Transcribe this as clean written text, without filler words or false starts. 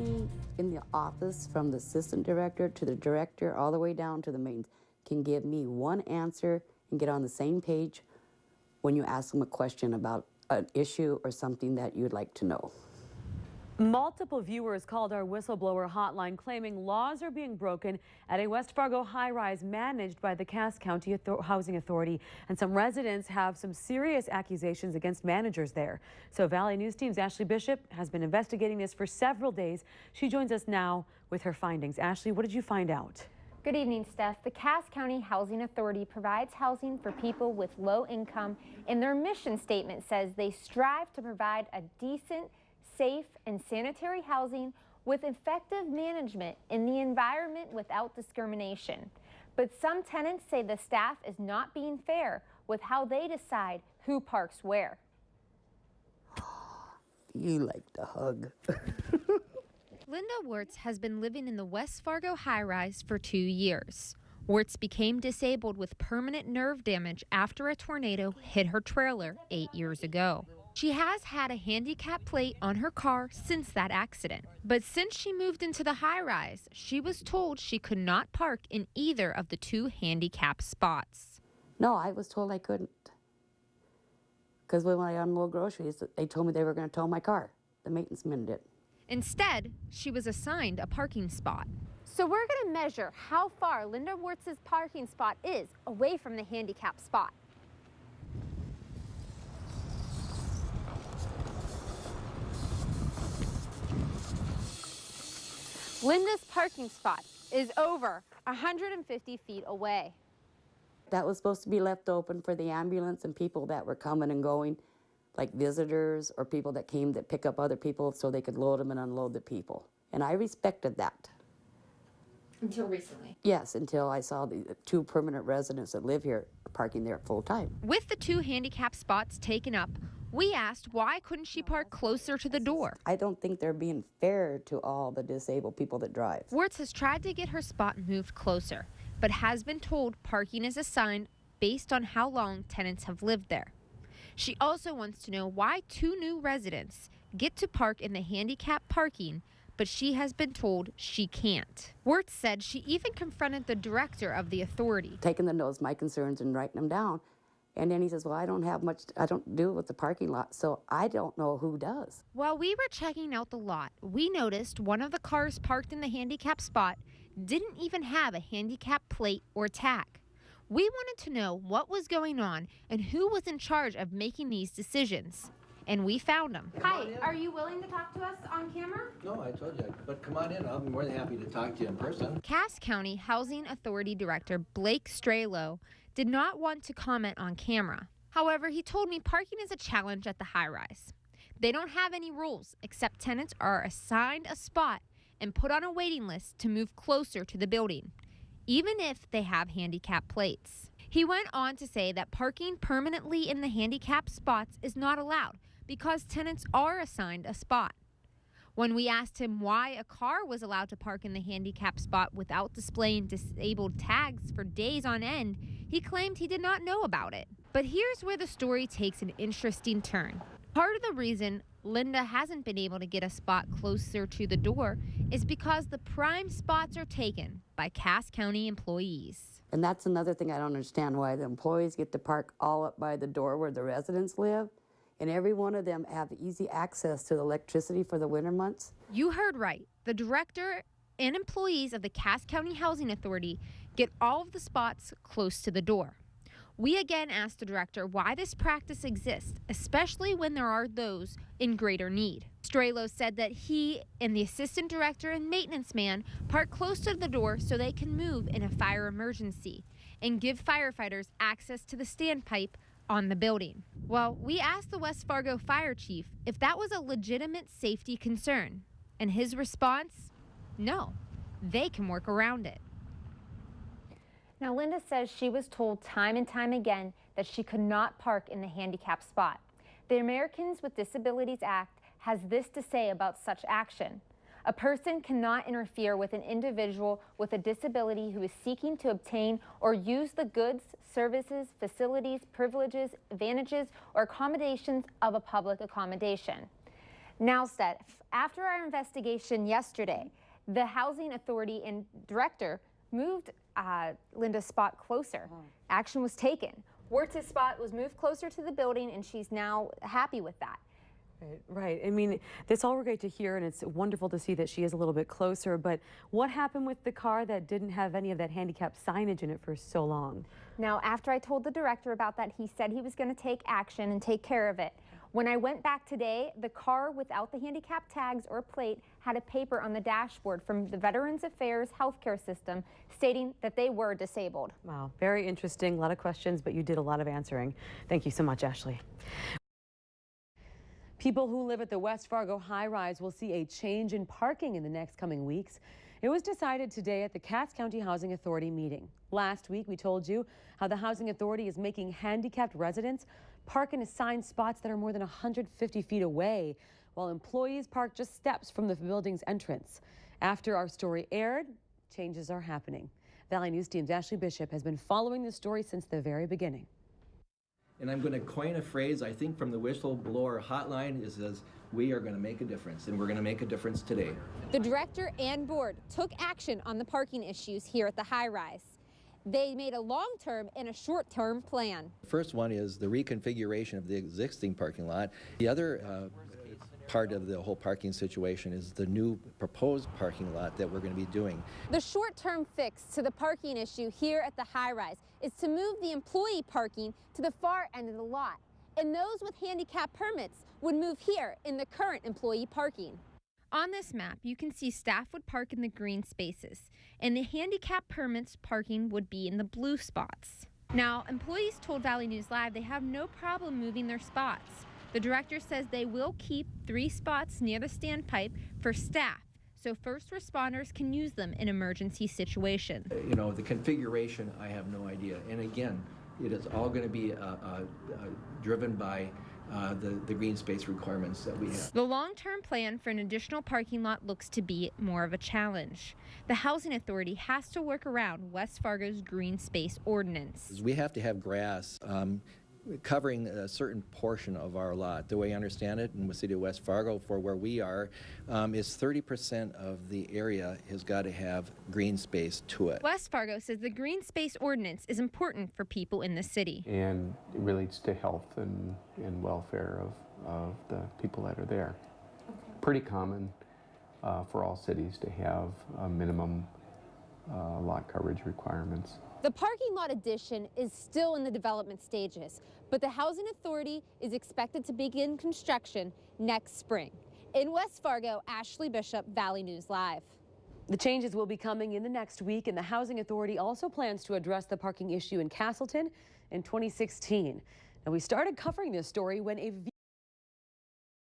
Nobody in the office, from the assistant director to the director, all the way down to the main, can give me one answer and get on the same page when you ask them a question about an issue or something that you'd like to know. Multiple viewers called our whistleblower hotline claiming laws are being broken at a West Fargo high-rise managed by the Cass County Housing Authority, and some residents have some serious accusations against managers there. So Valley News Team's Ashley Bishop has been investigating this for several days. She joins us now with her findings. Ashley, what did you find out? Good evening, Steph. The Cass County Housing Authority provides housing for people with low income, and their mission statement says they strive to provide a decent, safe, and sanitary housing with effective management in the environment without discrimination. But some tenants say the staff is not being fair with how they decide who parks where. You like to hug. Linda Wirtz has been living in the West Fargo high-rise for 2 years. Wirtz became disabled with permanent nerve damage after a tornado hit her trailer 8 years ago. She has had a handicap plate on her car since that accident. But since she moved into the high-rise, she was told she could not park in either of the 2 handicap spots. No, I was told I couldn't. Because when I unload groceries, they told me they were going to tow my car. The maintenance men did. Instead, she was assigned a parking spot. So we're going to measure how far Linda Wirtz's parking spot is away from the handicap spot. Linda's parking spot is over 150 feet away. That was supposed to be left open for the ambulance and people that were coming and going, like visitors or people that came to pick up other people so they could load them and unload the people. And I respected that. Until recently? Yes, until I saw the 2 permanent residents that live here parking there full time. With the 2 handicap spots taken up, we asked why couldn't she park closer to the door. I don't think they're being fair to all the disabled people that drive. Wirtz has tried to get her spot moved closer, but has been told parking is assigned based on how long tenants have lived there. She also wants to know why 2 new residents get to park in the handicap parking, but she has been told she can't. Wirtz said she even confronted the director of the authority. Taking the notes, my concerns, and writing them down. And then he says, well, I don't do with the parking lot, so I don't know who does. While we were checking out the lot, we noticed one of the cars parked in the handicap spot didn't even have a handicap plate or tag. We wanted to know what was going on and who was in charge of making these decisions. And we found them. Hi, are you willing to talk to us on camera? No, I told you, but come on in. I'll be more than happy to talk to you in person. Cass County Housing Authority Director Blake Stralow did not want to comment on camera. However, he told me parking is a challenge at the high-rise. They don't have any rules except tenants are assigned a spot and put on a waiting list to move closer to the building, even if they have handicap plates. He went on to say that parking permanently in the handicap spots is not allowed because tenants are assigned a spot. When we asked him why a car was allowed to park in the handicap spot without displaying disabled tags for days on end, he claimed he did not know about it. But here's where the story takes an interesting turn. Part of the reason Linda hasn't been able to get a spot closer to the door is because the prime spots are taken by Cass County employees. And that's another thing I don't understand, why the employees get to park all up by the door where the residents live, and every one of them have easy access to the electricity for the winter months. You heard right. The director and employees of the Cass County Housing Authority get all of the spots close to the door. We again asked the director why this practice exists, especially when there are those in greater need. Stralow said that he and the assistant director and maintenance man park close to the door so they can move in a fire emergency and give firefighters access to the standpipe on the building. Well, we asked the West Fargo fire chief if that was a legitimate safety concern, and his response, no, they can work around it. Now, Linda says she was told time and time again that she could not park in the handicap spot. The Americans with Disabilities Act has this to say about such action. A person cannot interfere with an individual with a disability who is seeking to obtain or use the goods, services, facilities, privileges, advantages, or accommodations of a public accommodation. Now, Steph, after our investigation yesterday, the Housing Authority and director moved Linda's spot closer. Action was taken. Wertz's spot was moved closer to the building, and she's now happy with that. Right. I mean, that's all great to hear, and it's wonderful to see that she is a little bit closer. But what happened with the car that didn't have any of that handicap signage in it for so long? Now, after I told the director about that, he said he was going to take action and take care of it. When I went back today, the car without the handicap tags or plate had a paper on the dashboard from the Veterans Affairs healthcare system stating that they were disabled. Wow. Very interesting. A lot of questions, but you did a lot of answering. Thank you so much, Ashley. People who live at the West Fargo high-rise will see a change in parking in the next coming weeks. It was decided today at the Cass County Housing Authority meeting. Last week, we told you how the Housing Authority is making handicapped residents park in assigned spots that are more than 150 feet away, while employees park just steps from the building's entrance. After our story aired, changes are happening. Valley News Team's Ashley Bishop has been following this story since the very beginning. And I'm going to coin a phrase, I think, from the whistleblower hotline. It says, we are going to make a difference, and we're going to make a difference today. The director and board took action on the parking issues here at the high-rise. They made a long-term and a short-term plan. The first one is the reconfiguration of the existing parking lot. The other part of the whole parking situation is the new proposed parking lot that we're going to be doing. The short-term fix to the parking issue here at the high-rise is to move the employee parking to the far end of the lot, and those with handicap permits would move here in the current employee parking. On this map, you can see staff would park in the green spaces, and the handicap permits parking would be in the blue spots. Now, employees told Valley News Live they have no problem moving their spots. The director says they will keep 3 spots near the standpipe for staff, so first responders can use them in emergency situations. You know, the configuration, I have no idea. And again, it is all going to be driven by the green space requirements that we have. The long-term plan for an additional parking lot looks to be more of a challenge. The Housing Authority has to work around West Fargo's green space ordinance. We have to have grass covering a certain portion of our lot. The way I understand it in the city of West Fargo, for where we are, is 30% of the area has got to have green space to it. West Fargo says the green space ordinance is important for people in the city. And it relates to health and welfare of the people that are there. Pretty common for all cities to have minimum lot coverage requirements. The parking lot addition is still in the development stages, but the Housing Authority is expected to begin construction next spring. In West Fargo, Ashley Bishop, Valley News Live. The changes will be coming in the next week, and the Housing Authority also plans to address the parking issue in Castleton in 2016. Now, we started covering this story when a